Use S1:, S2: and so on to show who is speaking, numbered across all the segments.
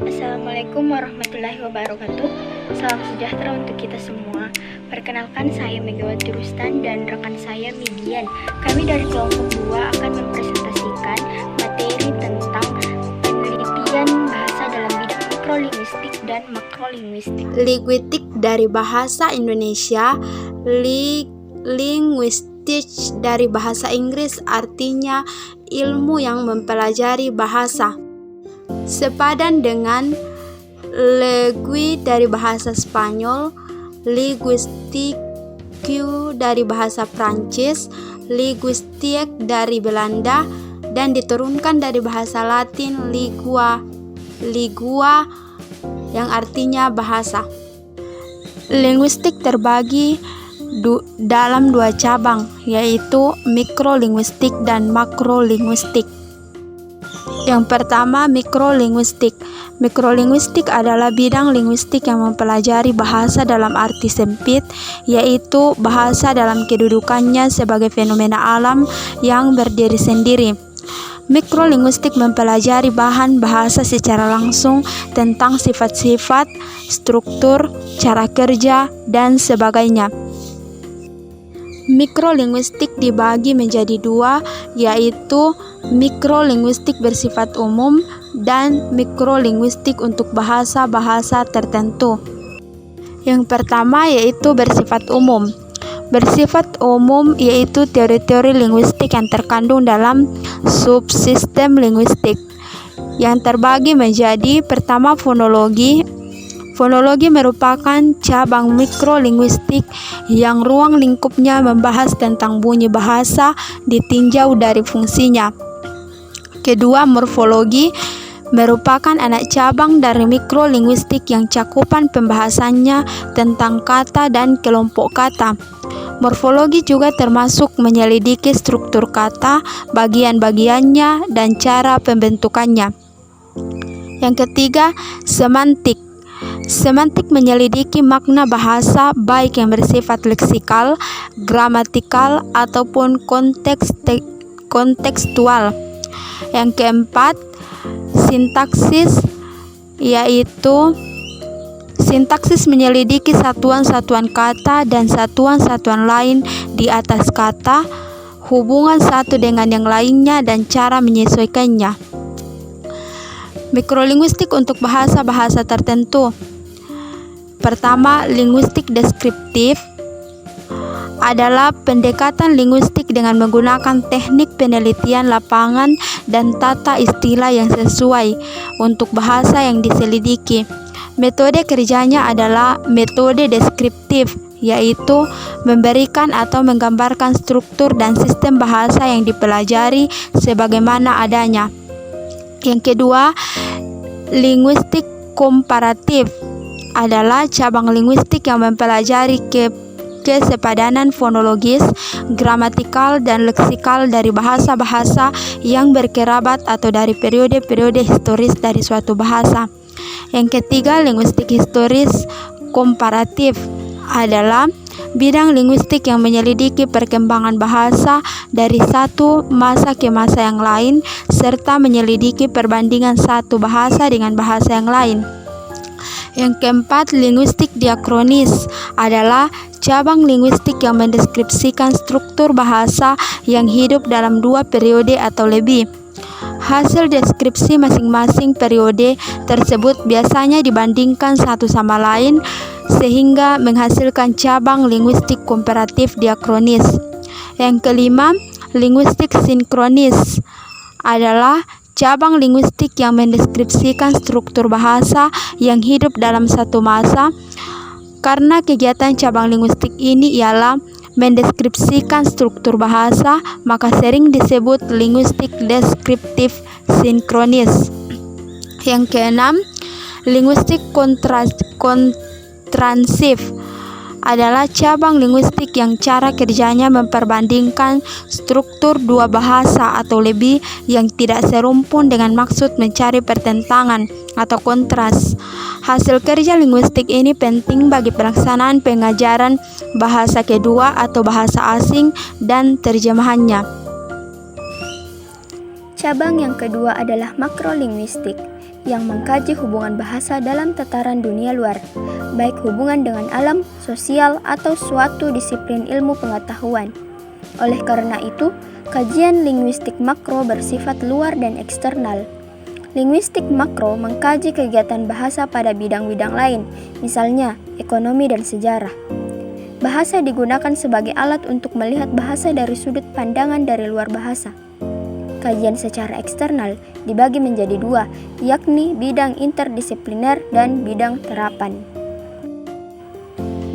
S1: Assalamualaikum warahmatullahi wabarakatuh. Salam sejahtera untuk kita semua. Perkenalkan, saya Megawati Rustan dan rekan saya Midian. Kami dari kelompok 2 akan mempresentasikan materi tentang penelitian bahasa dalam bidang mikrolinguistik dan makrolinguistik.
S2: Linguistik dari bahasa Indonesia, linguistik dari bahasa Inggris, artinya ilmu yang mempelajari bahasa. Sepadan dengan lingui dari bahasa Spanyol, linguistique dari bahasa Prancis, linguistique dari Belanda, dan diturunkan dari bahasa Latin lingua yang artinya bahasa. Linguistik terbagi dalam 2 cabang, yaitu mikrolinguistik dan makrolinguistik. Yang pertama, mikrolinguistik. Mikrolinguistik adalah bidang linguistik yang mempelajari bahasa dalam arti sempit, yaitu bahasa dalam kedudukannya sebagai fenomena alam yang berdiri sendiri. Mikrolinguistik mempelajari bahan bahasa secara langsung tentang sifat-sifat, struktur, cara kerja, dan sebagainya. Mikrolinguistik dibagi menjadi 2, yaitu mikrolinguistik bersifat umum dan mikrolinguistik untuk bahasa-bahasa tertentu. Yang pertama yaitu bersifat umum. Bersifat umum yaitu teori-teori linguistik yang terkandung dalam subsistem linguistik yang terbagi menjadi: pertama, fonologi. Fonologi merupakan cabang mikrolinguistik yang ruang lingkupnya membahas tentang bunyi bahasa ditinjau dari fungsinya. Kedua, morfologi merupakan anak cabang dari mikrolinguistik yang cakupan pembahasannya tentang kata dan kelompok kata. Morfologi juga termasuk menyelidiki struktur kata, bagian-bagiannya, dan cara pembentukannya. Yang ketiga, semantik. Semantik menyelidiki makna bahasa baik yang bersifat leksikal, gramatikal, ataupun kontekstual. Yang keempat, sintaksis, yaitu sintaksis menyelidiki satuan-satuan kata dan satuan-satuan lain di atas kata, hubungan satu dengan yang lainnya, dan cara menyesuaikannya. Mikrolinguistik untuk bahasa-bahasa tertentu. Pertama, linguistik deskriptif adalah pendekatan linguistik dengan menggunakan teknik penelitian lapangan dan tata istilah yang sesuai untuk bahasa yang diselidiki. Metode kerjanya adalah metode deskriptif, yaitu memberikan atau menggambarkan struktur dan sistem bahasa yang dipelajari sebagaimana adanya. Yang kedua, linguistik komparatif adalah cabang linguistik yang mempelajari kesepadanan fonologis, gramatikal, dan leksikal dari bahasa-bahasa yang berkerabat atau dari periode-periode historis dari suatu bahasa. Yang ketiga, linguistik historis komparatif adalah bidang linguistik yang menyelidiki perkembangan bahasa dari satu masa ke masa yang lain, serta menyelidiki perbandingan satu bahasa dengan bahasa yang lain. Yang keempat, linguistik diakronis adalah cabang linguistik yang mendeskripsikan struktur bahasa yang hidup dalam 2 periode atau lebih. Hasil deskripsi masing-masing periode tersebut biasanya dibandingkan satu sama lain sehingga menghasilkan cabang linguistik komparatif diakronis. Yang kelima, linguistik sinkronis adalah cabang linguistik yang mendeskripsikan struktur bahasa yang hidup dalam satu masa. Karena kegiatan cabang linguistik ini ialah mendeskripsikan struktur bahasa, maka sering disebut linguistik deskriptif sinkronis. Yang keenam, linguistik kontransif adalah cabang linguistik yang cara kerjanya memperbandingkan struktur 2 bahasa atau lebih yang tidak serumpun dengan maksud mencari pertentangan atau kontras. Hasil kerja linguistik ini penting bagi pelaksanaan pengajaran bahasa kedua atau bahasa asing dan terjemahannya.
S1: Cabang yang kedua adalah makrolinguistik, yang mengkaji hubungan bahasa dalam tataran dunia luar, baik hubungan dengan alam, sosial, atau suatu disiplin ilmu pengetahuan. Oleh karena itu, kajian linguistik makro bersifat luar dan eksternal. Linguistik makro mengkaji kegiatan bahasa pada bidang-bidang lain, misalnya ekonomi dan sejarah. Bahasa digunakan sebagai alat untuk melihat bahasa dari sudut pandangan dari luar bahasa. Kajian secara eksternal dibagi menjadi dua, yakni bidang interdisipliner dan bidang terapan.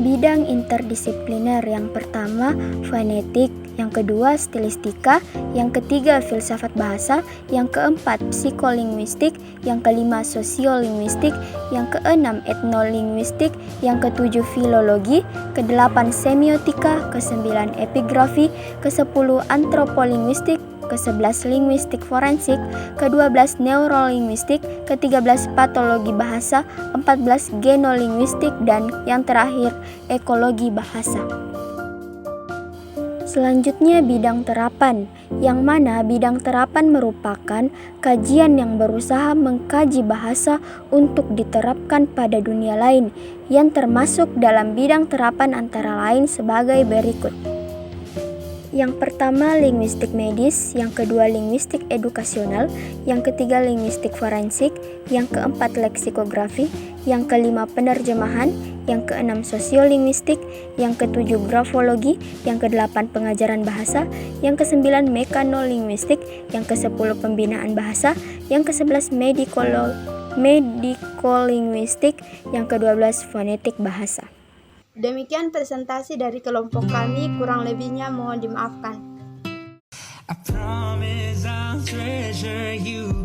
S1: Bidang interdisipliner yang pertama fonetik, yang kedua stilistika, yang ketiga filsafat bahasa, yang keempat psikolinguistik, yang kelima sosiolinguistik, yang keenam etnolinguistik, yang ketujuh filologi, kedelapan semiotika, kesembilan epigrafi, kesepuluh antropolinguistik, ke-11 linguistik forensik, ke-12 neurolinguistik, ke-13 patologi bahasa, 14 genolinguistik, dan yang terakhir ekologi bahasa. Selanjutnya bidang terapan, yang mana bidang terapan merupakan kajian yang berusaha mengkaji bahasa untuk diterapkan pada dunia lain, yang termasuk dalam bidang terapan antara lain sebagai berikut. Yang pertama linguistik medis, yang kedua linguistik edukasional, yang ketiga linguistik forensik, yang keempat leksikografi, yang kelima penerjemahan, yang keenam sosiolinguistik, yang ketujuh grafologi, yang kedelapan pengajaran bahasa, yang kesembilan mekanolinguistik, yang kesepuluh pembinaan bahasa, yang ke-11 medikolinguistik, yang ke-12 fonetik bahasa.
S2: Demikian presentasi dari kelompok kami, kurang lebihnya mohon dimaafkan.
S3: I promise I'll treasure you